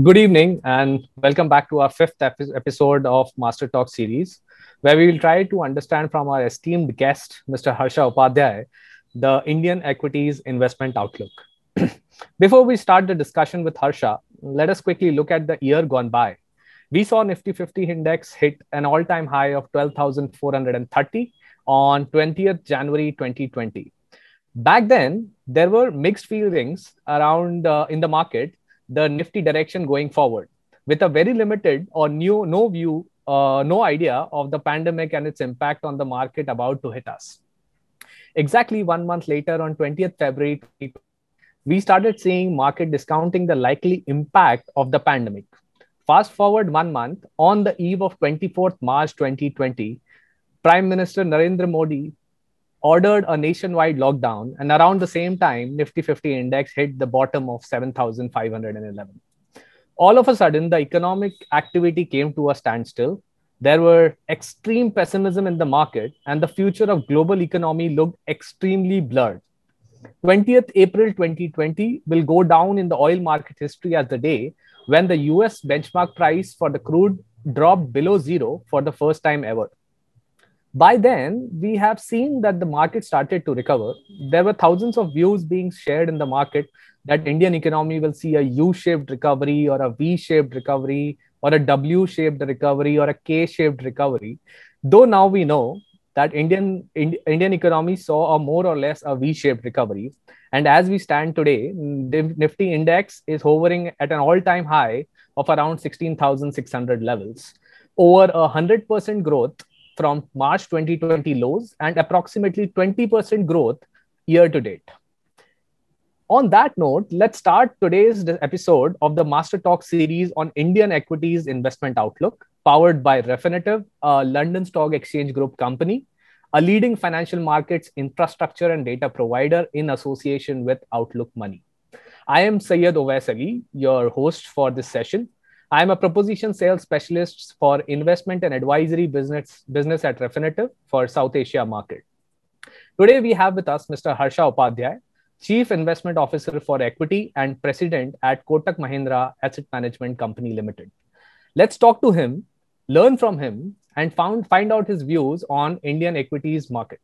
Good evening, and welcome back to our fifth episode of Master Talk series, where we will try to understand from our esteemed guest, Mr. Harsha Upadhyay, the Indian equities investment outlook. Before we start the discussion with Harsha, let us quickly look at the year gone by. We saw Nifty 50 index hit an all-time high of 12,430 on 20th January 2020. Back then, there were mixed feelings around in the market, the Nifty direction going forward, with a very limited or no idea of the pandemic and its impact on the market about to hit us. Exactly 1 month later, on 20th February, we started seeing market discounting the likely impact of the pandemic. Fast forward 1 month, on the eve of 24th March 2020, Prime Minister Narendra Modi ordered a nationwide lockdown, and around the same time, Nifty 50 index hit the bottom of 7,511. All of a sudden, the economic activity came to a standstill. There were extreme pessimism in the market, and the future of global economy looked extremely blurred. 20th April 2020 will go down in the oil market history as the day when the US benchmark price for the crude dropped below zero for the first time ever. By then, we have seen that the market started to recover. There were thousands of views being shared in the market that Indian economy will see a U-shaped recovery or a V-shaped recovery or a W-shaped recovery or a K-shaped recovery. Though now we know that Indian economy saw a more or less a V-shaped recovery. And as we stand today, the Nifty index is hovering at an all-time high of around 16,600 levels. Over 100% growth from March 2020 lows and approximately 20% growth year to date. On that note, let's start today's episode of the Master Talk series on Indian equities investment outlook, powered by Refinitiv, a London Stock Exchange Group company, a leading financial markets infrastructure and data provider in association with Outlook Money. I am Syed Owais Ali, your host for this session. I am a proposition sales specialist for investment and advisory business at Refinitiv for South Asia market. Today, we have with us Mr. Harsha Upadhyay, Chief Investment Officer for Equity and President at Kotak Mahindra Asset Management Company Limited. Let's talk to him, learn from him, and find out his views on Indian equities market.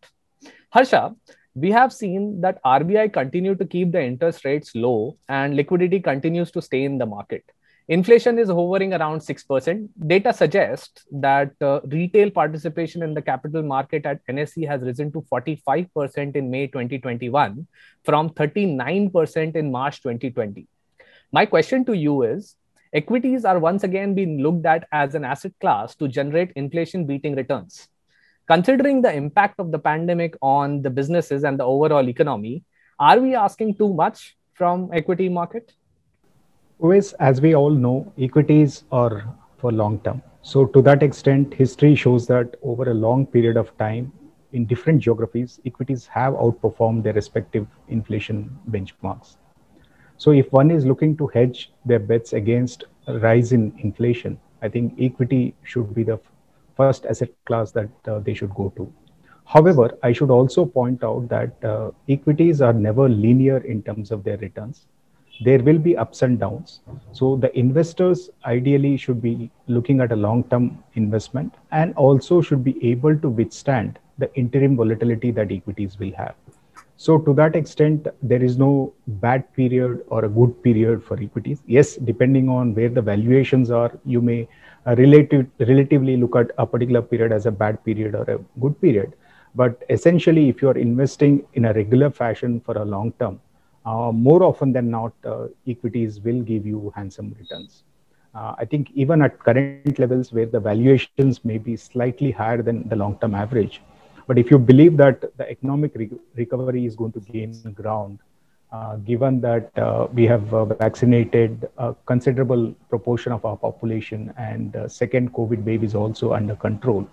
Harsha, we have seen that RBI continue to keep the interest rates low and liquidity continues to stay in the market. Inflation is hovering around 6%. Data suggests that retail participation in the capital market at NSE has risen to 45% in May 2021 from 39% in March 2020. My question to you is, equities are once again being looked at as an asset class to generate inflation-beating returns. Considering the impact of the pandemic on the businesses and the overall economy, are we asking too much from equity market? Always, as we all know, equities are for long term. So to that extent, history shows that over a long period of time, in different geographies, equities have outperformed their respective inflation benchmarks. So if one is looking to hedge their bets against a rise in inflation, I think equity should be the first asset class that they should go to. However, I should also point out that equities are never linear in terms of their returns. There will be ups and downs. So the investors ideally should be looking at a long-term investment and also should be able to withstand the interim volatility that equities will have. So to that extent, there is no bad period or a good period for equities. Yes, depending on where the valuations are, you may relatively look at a particular period as a bad period or a good period. But essentially, if you are investing in a regular fashion for a long term, more often than not, equities will give you handsome returns. I think even at current levels where the valuations may be slightly higher than the long-term average, but if you believe that the economic recovery is going to gain ground, given that we have vaccinated a considerable proportion of our population and second COVID wave is also under control,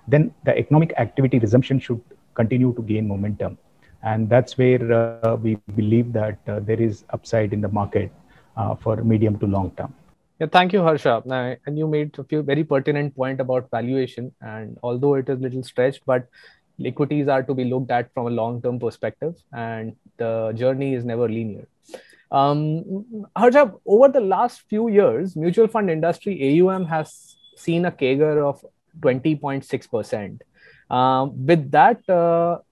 then the economic activity resumption should continue to gain momentum. And that's where we believe that there is upside in the market for medium to long term. Yeah, thank you, Harsha. And you made a few very pertinent point about valuation. And although it is a little stretched, but equities are to be looked at from a long-term perspective, and the journey is never linear. Harsha, over the last few years, mutual fund industry AUM has seen a CAGR of 20.6%. With that,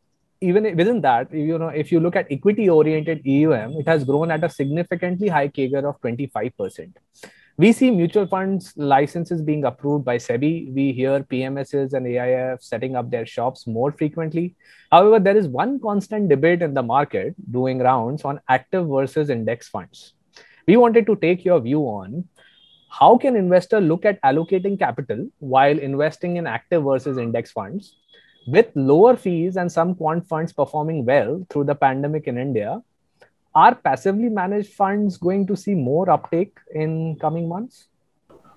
even within that, if you look at equity-oriented AUM, it has grown at a significantly high CAGR of 25%. We see mutual funds licenses being approved by SEBI. We hear PMSs and AIF setting up their shops more frequently. However, there is one constant debate in the market doing rounds on active versus index funds. We wanted to take your view on how can investor look at allocating capital while investing in active versus index funds with lower fees and some quant funds performing well through the pandemic in India. Are passively managed funds going to see more uptake in coming months?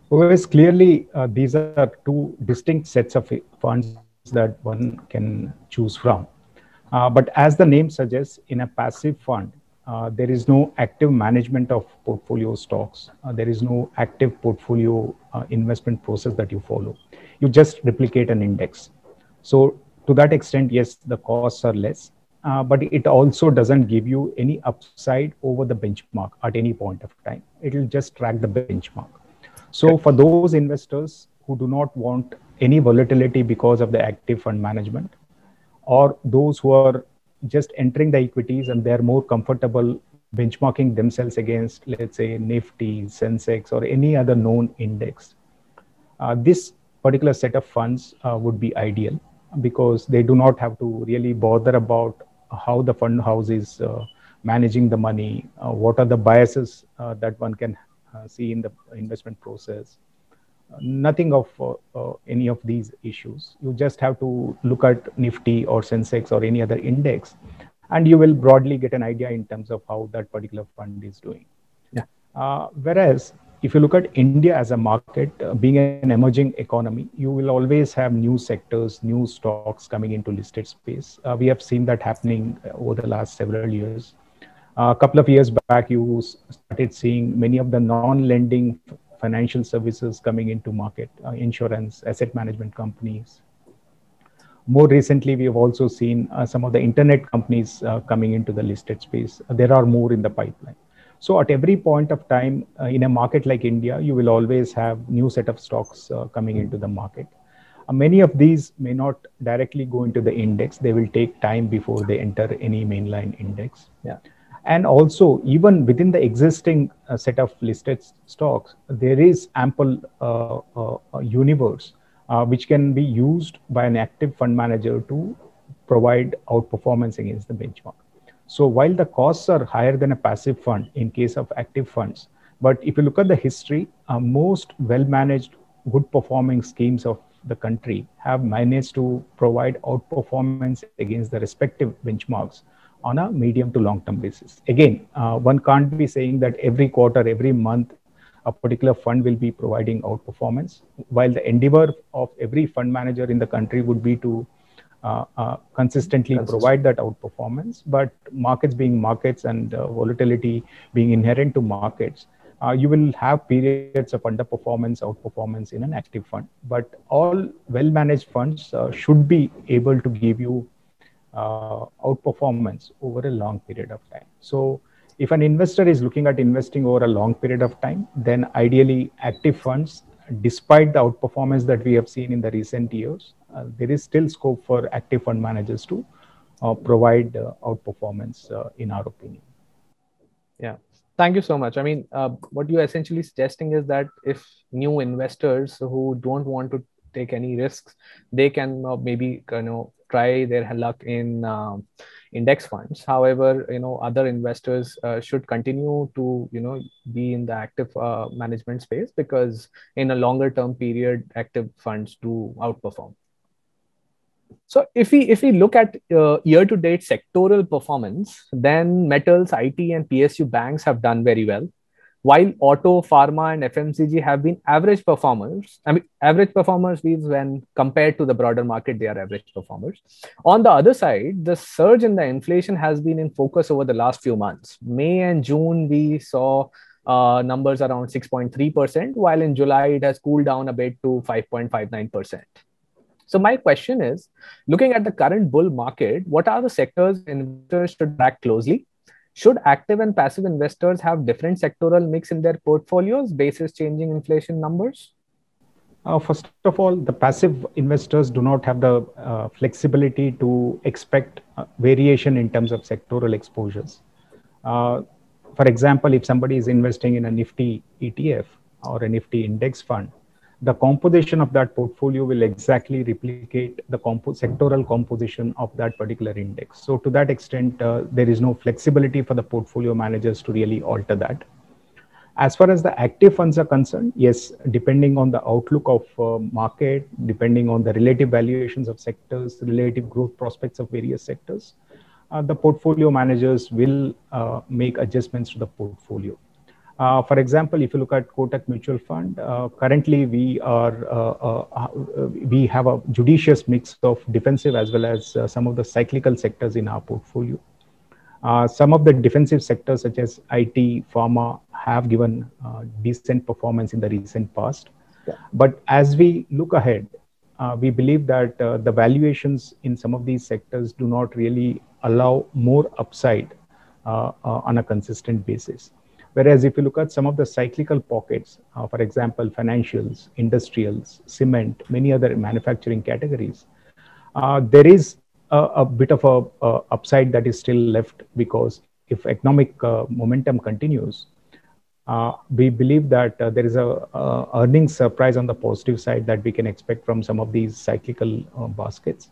Whereas clearly, these are two distinct sets of funds that one can choose from. But as the name suggests, in a passive fund, there is no active management of portfolio stocks. There is no active portfolio investment process that you follow. You just replicate an index. So to that extent, yes, the costs are less. But it also doesn't give you any upside over the benchmark at any point of time. It will just track the benchmark. So for those investors who do not want any volatility because of the active fund management, or those who are just entering the equities and they're more comfortable benchmarking themselves against, let's say, Nifty, Sensex, or any other known index, this particular set of funds would be ideal because they do not have to really bother about how the fund house is managing the money, what are the biases that one can see in the investment process. Nothing of any of these issues. You just have to look at Nifty or Sensex or any other index, and you will broadly get an idea in terms of how that particular fund is doing. Yeah. Whereas if you look at India as a market, being an emerging economy, you will always have new sectors, new stocks coming into listed space. We have seen that happening over the last several years. A couple of years back, you started seeing many of the non-lending financial services coming into market, insurance, asset management companies. More recently, we have also seen some of the internet companies coming into the listed space. There are more in the pipeline. So at every point of time in a market like India, you will always have new set of stocks coming into the market. Many of these may not directly go into the index. They will take time before they enter any mainline index. Yeah. And also, even within the existing set of listed stocks, there is ample universe which can be used by an active fund manager to provide outperformance against the benchmark. So while the costs are higher than a passive fund in case of active funds, but if you look at the history, most well-managed, good performing schemes of the country have managed to provide outperformance against the respective benchmarks on a medium to long-term basis. Again, one can't be saying that every quarter, every month, a particular fund will be providing outperformance, while the endeavor of every fund manager in the country would be to consistently provide that outperformance. But markets being markets and volatility being inherent to markets, you will have periods of underperformance, outperformance in an active fund. But all well-managed funds should be able to give you outperformance over a long period of time. So if an investor is looking at investing over a long period of time, then ideally active funds, despite the outperformance that we have seen in the recent years, there is still scope for active fund managers to provide outperformance in our opinion. Yeah. Thank you so much. I mean, what you're essentially suggesting is that if new investors who don't want to take any risks, they can maybe try their luck in index funds. However, other investors should continue to be in the active management space, because in a longer term period, active funds do outperform. So if we look at year-to-date sectoral performance, then metals, IT, and PSU banks have done very well, while auto, pharma, and FMCG have been average performers. I mean, average performers means when compared to the broader market, they are average performers. On the other side, the surge in the inflation has been in focus over the last few months. May and June, we saw numbers around 6.3%, while in July, it has cooled down a bit to 5.59%. So my question is, looking at the current bull market, what are the sectors investors should track closely? Should active and passive investors have different sectoral mix in their portfolios basis changing inflation numbers? First of all, the passive investors do not have the flexibility to expect variation in terms of sectoral exposures. For example, if somebody is investing in a Nifty ETF or a Nifty index fund, the composition of that portfolio will exactly replicate the sectoral composition of that particular index. So to that extent, there is no flexibility for the portfolio managers to really alter that. As far as the active funds are concerned, yes, depending on the outlook of market, depending on the relative valuations of sectors, the relative growth prospects of various sectors, the portfolio managers will make adjustments to the portfolio. For example, if you look at Kotak Mutual Fund, currently we have a judicious mix of defensive as well as some of the cyclical sectors in our portfolio. Some of the defensive sectors such as IT, pharma have given decent performance in the recent past. Yeah. But as we look ahead, we believe that the valuations in some of these sectors do not really allow more upside on a consistent basis. Whereas if you look at some of the cyclical pockets, for example, financials, industrials, cement, many other manufacturing categories, there is a bit of a upside that is still left, because if economic momentum continues, we believe that there is a earnings surprise on the positive side that we can expect from some of these cyclical baskets,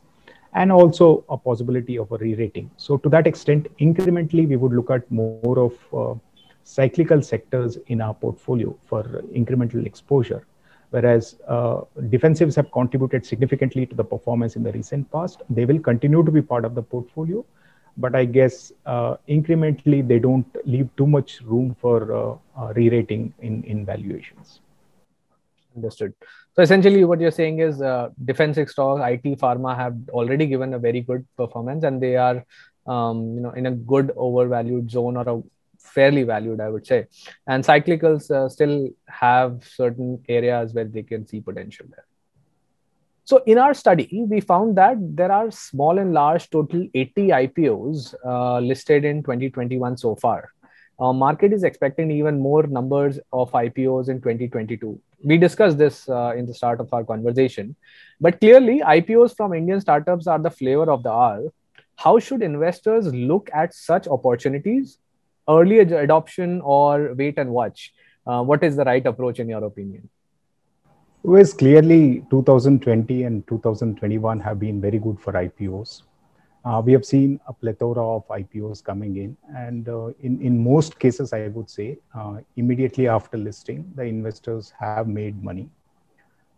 and also a possibility of a re-rating. So to that extent, incrementally, we would look at more of cyclical sectors in our portfolio for incremental exposure, whereas defensives have contributed significantly to the performance in the recent past. They will continue to be part of the portfolio, but I guess incrementally they don't leave too much room for re-rating in valuations. Understood. So essentially what you're saying is defensive stocks, IT, pharma have already given a very good performance, and they are in a good overvalued zone, or a fairly valued, I would say. And cyclicals still have certain areas where they can see potential there. So in our study, we found that there are small and large, total 80 IPOs listed in 2021 so far. Market is expecting even more numbers of IPOs in 2022. We discussed this in the start of our conversation, but clearly IPOs from Indian startups are the flavor of the hour. How should investors look at such opportunities? Early adoption or wait and watch? What is the right approach in your opinion? Well, clearly 2020 and 2021 have been very good for IPOs. We have seen a plethora of IPOs coming in, and in most cases, I would say, immediately after listing, the investors have made money.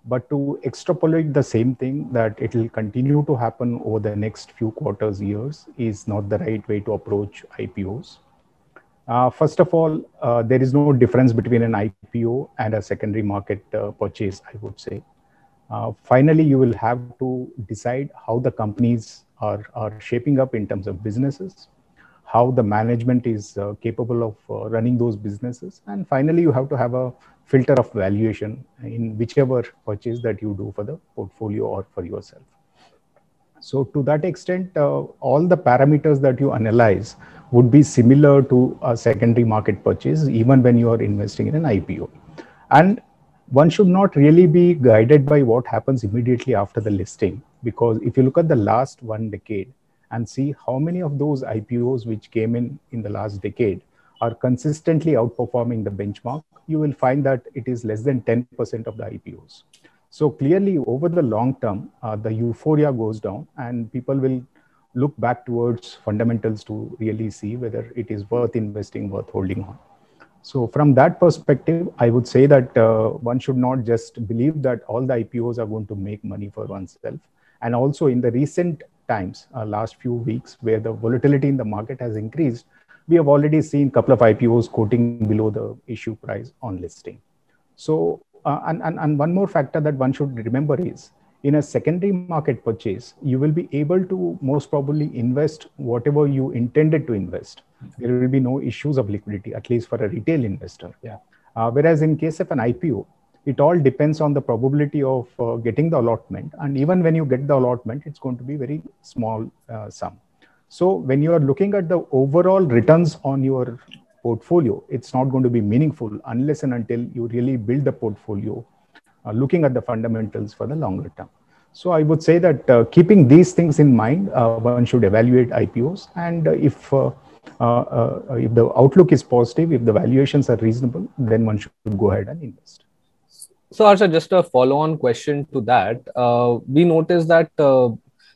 But to extrapolate the same thing, that it will continue to happen over the next few quarters, years, is not the right way to approach IPOs. First of all, there is no difference between an IPO and a secondary market purchase, I would say. Finally, you will have to decide how the companies are shaping up in terms of businesses, how the management is capable of running those businesses. And finally, you have to have a filter of valuation in whichever purchase that you do for the portfolio or for yourself. So to that extent, all the parameters that you analyze would be similar to a secondary market purchase, even when you are investing in an IPO. And one should not really be guided by what happens immediately after the listing, because if you look at the last 1 decade and see how many of those IPOs which came in the last decade are consistently outperforming the benchmark, you will find that it is less than 10% of the IPOs. So clearly, over the long term, the euphoria goes down, and people will look back towards fundamentals to really see whether it is worth investing, worth holding on. So from that perspective, I would say that one should not just believe that all the IPOs are going to make money for oneself. And also in the recent times, last few weeks, where the volatility in the market has increased, we have already seen a couple of IPOs quoting below the issue price on listing. So, and one more factor that one should remember is, in a secondary market purchase, you will be able to most probably invest whatever you intended to invest. There will be no issues of liquidity, at least for a retail investor. Yeah. Whereas in case of an IPO, it all depends on the probability of getting the allotment. And even when you get the allotment, it's going to be very small sum. So when you are looking at the overall returns on your portfolio, it's not going to be meaningful unless and until you really build the portfolio looking at the fundamentals for the longer term. So I would say that keeping these things in mind, one should evaluate IPOs, and if the outlook is positive, if the valuations are reasonable, then one should go ahead and invest. So, Harsha, just a follow-on question to that. We noticed that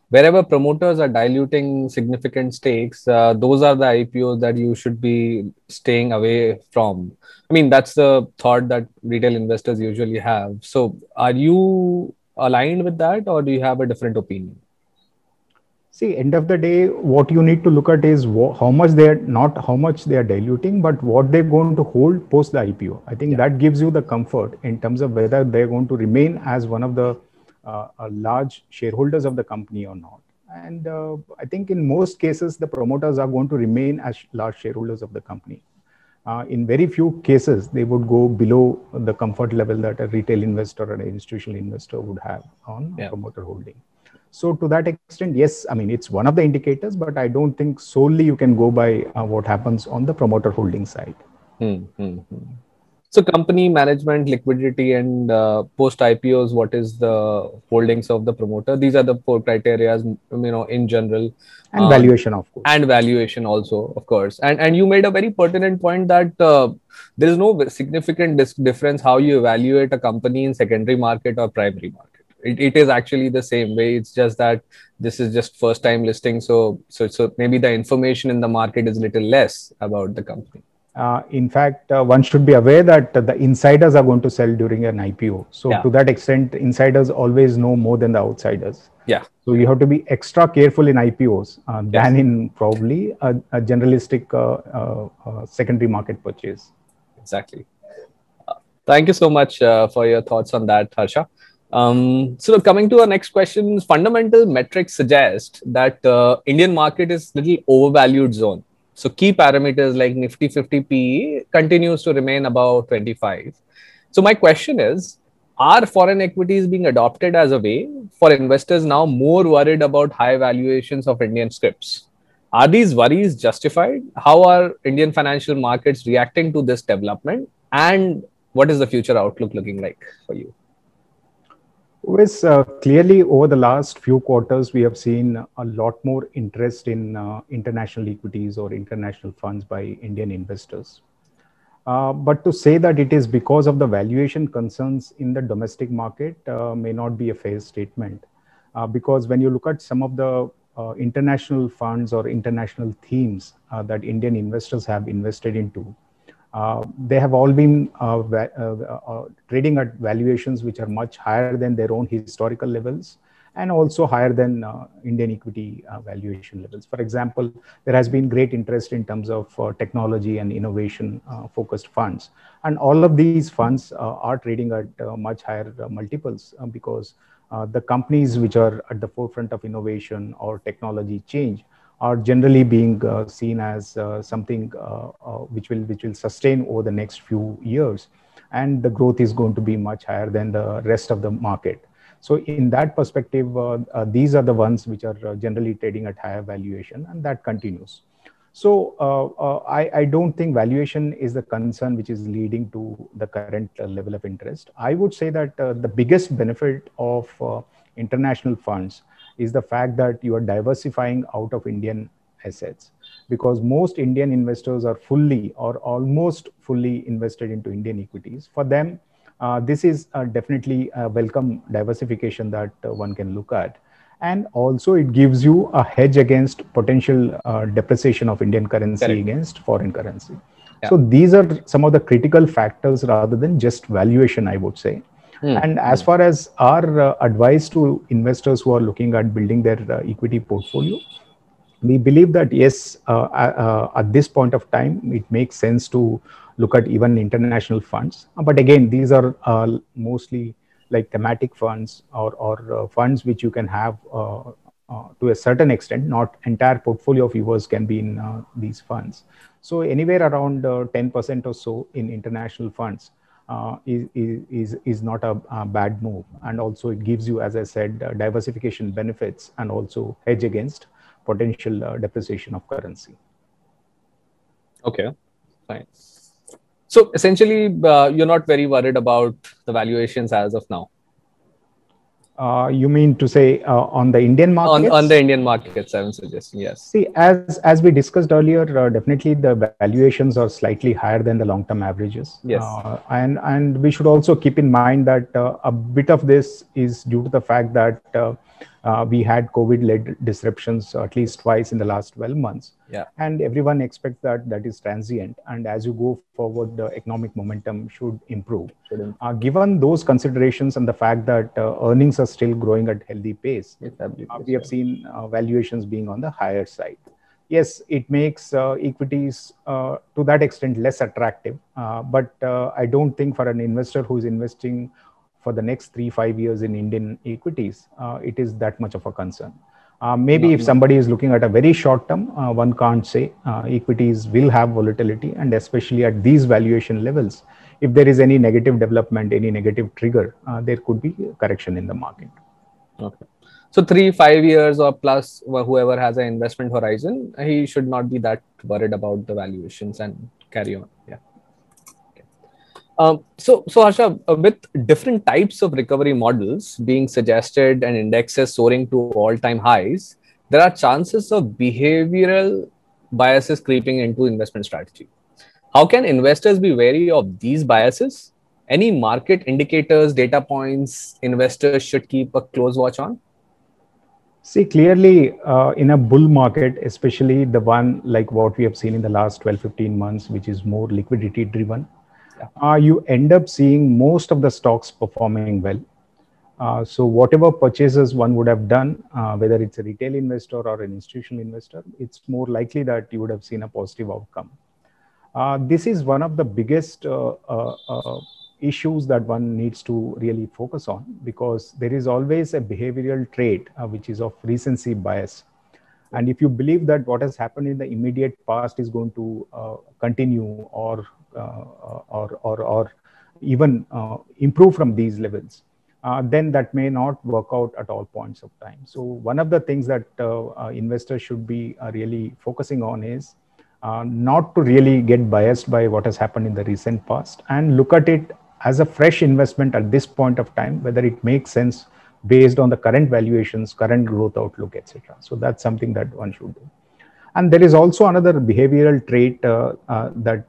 wherever promoters are diluting significant stakes, those are the IPOs that you should be staying away from. I mean, that's the thought that retail investors usually have. So, are you aligned with that, or do you have a different opinion? See, end of the day, what you need to look at is how much they are, not how much they are diluting, but what they're going to hold post the IPO. I think that gives you the comfort in terms of whether they're going to remain as one of the large shareholders of the company or not. And I think in most cases, the promoters are going to remain as large shareholders of the company. In very few cases, they would go below the comfort level that a retail investor or an institutional investor would have on promoter holding. So to that extent, yes, I mean, it's one of the indicators, but I don't think solely you can go by what happens on the promoter holding side. So company management, liquidity, and post IPOs, what is the holdings of the promoter? These are the four criteria, in general. And valuation, of course. And valuation also, of course. And you made a very pertinent point that there is no significant difference how you evaluate a company in secondary market or primary market. It is actually the same way. It's just that this is just first time listing. So maybe the information in the market is a little less about the company. In fact, one should be aware that the insiders are going to sell during an IPO. So to that extent, insiders always know more than the outsiders. Yeah. So you have to be extra careful in IPOs than in probably a generalistic secondary market purchase. Exactly. Thank you so much for your thoughts on that, Harsha. So coming to our next question, fundamental metrics suggest that Indian market is little overvalued zone. So key parameters like Nifty 50 PE continues to remain above 25. So my question is, are foreign equities being adopted as a way for investors now more worried about high valuations of Indian scripts? Are these worries justified? How are Indian financial markets reacting to this development? And what is the future outlook looking like for you? Yes, clearly over the last few quarters, we have seen a lot more interest in international equities or international funds by Indian investors. But to say that it is because of the valuation concerns in the domestic market may not be a fair statement. Because when you look at some of the international funds or international themes that Indian investors have invested into, they have all been trading at valuations which are much higher than their own historical levels and also higher than Indian equity valuation levels. For example, there has been great interest in terms of technology and innovation focused funds. And all of these funds are trading at much higher multiples because the companies which are at the forefront of innovation or technology change are generally being seen as something which will sustain over the next few years, and the growth is going to be much higher than the rest of the market. So in that perspective, these are the ones which are generally trading at higher valuation, and that continues. So I don't think valuation is the concern which is leading to the current level of interest. I would say that the biggest benefit of international funds is the fact that you are diversifying out of Indian assets, because most Indian investors are fully or almost fully invested into Indian equities. For them, this is definitely a welcome diversification that one can look at. And also it gives you a hedge against potential depreciation of Indian currency against foreign currency. Yeah. So these are some of the critical factors rather than just valuation, I would say. And as far as our advice to investors who are looking at building their equity portfolio, we believe that yes, at this point of time, it makes sense to look at even international funds. But again, these are mostly like thematic funds or funds which you can have to a certain extent. Not entire portfolio of yours can be in these funds. So anywhere around 10% or so in international funds is not a bad move. And also it gives you, as I said, diversification benefits and also hedge against potential depreciation of currency. Okay, fine. So essentially, you're not very worried about the valuations as of now. You mean to say on the Indian markets? On the Indian markets, I'm suggesting, yes. See, as we discussed earlier, definitely the valuations are slightly higher than the long-term averages. Yes. And we should also keep in mind that a bit of this is due to the fact that we had COVID-led disruptions at least twice in the last 12 months. Yeah. And everyone expects that that is transient. And as you go forward, the economic momentum should improve. Given those considerations and the fact that earnings are still growing at healthy pace, we have seen valuations being on the higher side. Yes, it makes equities to that extent less attractive. But I don't think for an investor who is investing for the next 3-5 years in Indian equities, it is that much of a concern. Maybe if somebody is looking at a very short term, one can't say. Equities will have volatility, and especially at these valuation levels, if there is any negative development, any negative trigger, there could be a correction in the market. Okay. So 3-5 years or plus, whoever has an investment horizon, he should not be that worried about the valuations and carry on. Yeah. So Harsha, with different types of recovery models being suggested and indexes soaring to all-time highs, there are chances of behavioral biases creeping into investment strategy. How can investors be wary of these biases? Any market indicators, data points investors should keep a close watch on? See, clearly in a bull market, especially the one like what we have seen in the last 12-15 months, which is more liquidity driven, you end up seeing most of the stocks performing well. So whatever purchases one would have done, whether it's a retail investor or an institutional investor, it's more likely that you would have seen a positive outcome. This is one of the biggest issues that one needs to really focus on, because there is always a behavioral trait which is of recency bias. And if you believe that what has happened in the immediate past is going to continue or even improve from these levels, then that may not work out at all points of time. So one of the things that investors should be really focusing on is not to really get biased by what has happened in the recent past, and look at it as a fresh investment at this point of time, whether it makes sense based on the current valuations, current growth outlook, etc. So that's something that one should do. And there is also another behavioral trait that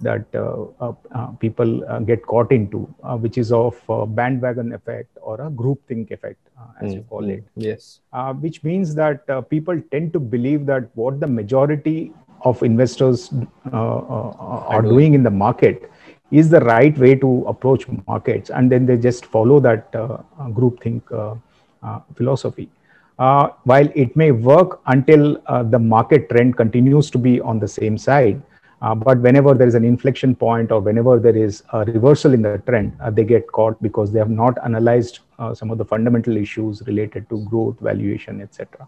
people get caught into, which is of bandwagon effect or a groupthink effect, as you call it. Yes. Which means that people tend to believe that what the majority of investors are doing in the market is the right way to approach markets, and then they just follow that groupthink philosophy. While it may work until the market trend continues to be on the same side, but whenever there is an inflection point or whenever there is a reversal in the trend, they get caught because they have not analyzed some of the fundamental issues related to growth, valuation, etc.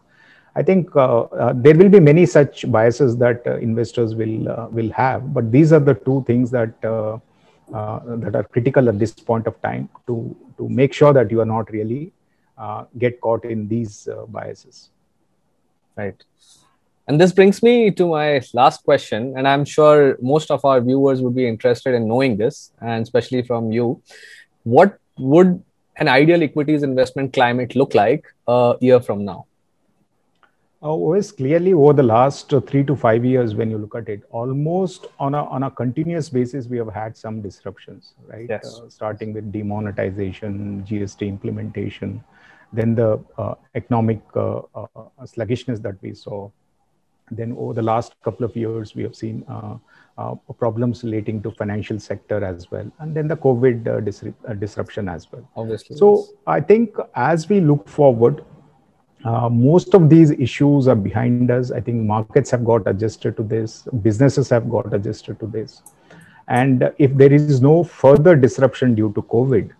I think there will be many such biases that investors will have, but these are the two things that that are critical at this point of time to make sure that you are not really get caught in these biases. Right. And this brings me to my last question, and I'm sure most of our viewers would be interested in knowing this, and especially from you. What would an ideal equities investment climate look like a year from now? Always clearly over the last 3 to 5 years, when you look at it, almost on a continuous basis, we have had some disruptions, right? Yes. Starting with demonetization, GST implementation, then the economic sluggishness that we saw. Then over the last couple of years, we have seen problems relating to financial sector as well. And then the COVID disruption as well. Obviously. So yes. I think as we look forward, most of these issues are behind us. I think markets have got adjusted to this. Businesses have got adjusted to this. And if there is no further disruption due to COVID,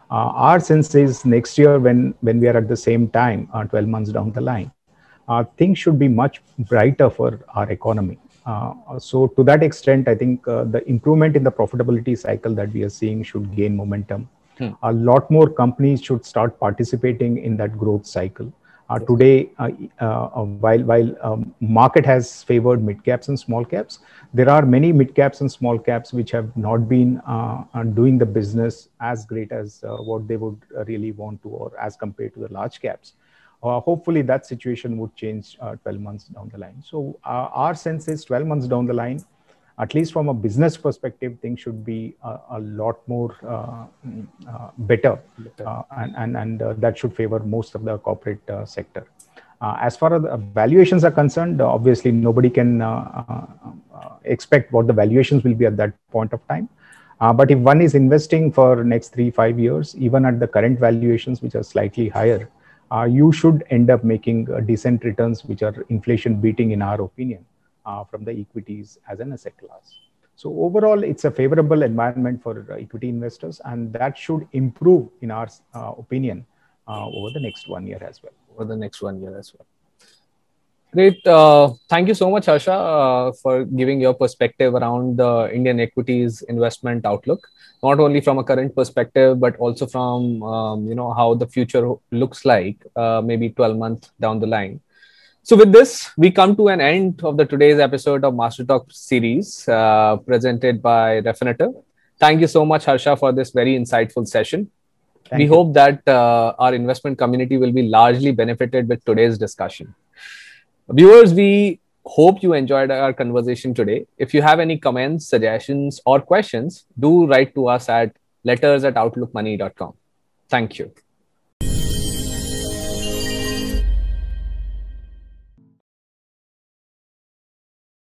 our sense is next year when we are at the same time, 12 months down the line, things should be much brighter for our economy. So to that extent, I think the improvement in the profitability cycle that we are seeing should gain momentum. A lot more companies should start participating in that growth cycle. Today, while market has favored mid caps and small caps, there are many mid caps and small caps which have not been doing the business as great as what they would really want to, or as compared to the large caps. Hopefully, that situation would change 12 months down the line. So, our sense is 12 months down the line, at least from a business perspective, things should be a lot more better, and that should favor most of the corporate sector. As far as the valuations are concerned, obviously nobody can expect what the valuations will be at that point of time. But if one is investing for next 3-5 years, even at the current valuations, which are slightly higher, you should end up making decent returns, which are inflation beating, in our opinion, from the equities as an asset class. So overall, it's a favorable environment for equity investors, and that should improve, in our opinion, over the next 1 year as well. Great. Thank you so much, Harsha, for giving your perspective around the Indian equities investment outlook, not only from a current perspective, but also from how the future looks like maybe 12 months down the line. So with this, we come to an end of today's episode of Master Talk series presented by Refinitiv. Thank you so much, Harsha, for this very insightful session. We hope that our investment community will be largely benefited with today's discussion. Viewers, we hope you enjoyed our conversation today. If you have any comments, suggestions, or questions, do write to us at letters@outlookmoney.com. Thank you.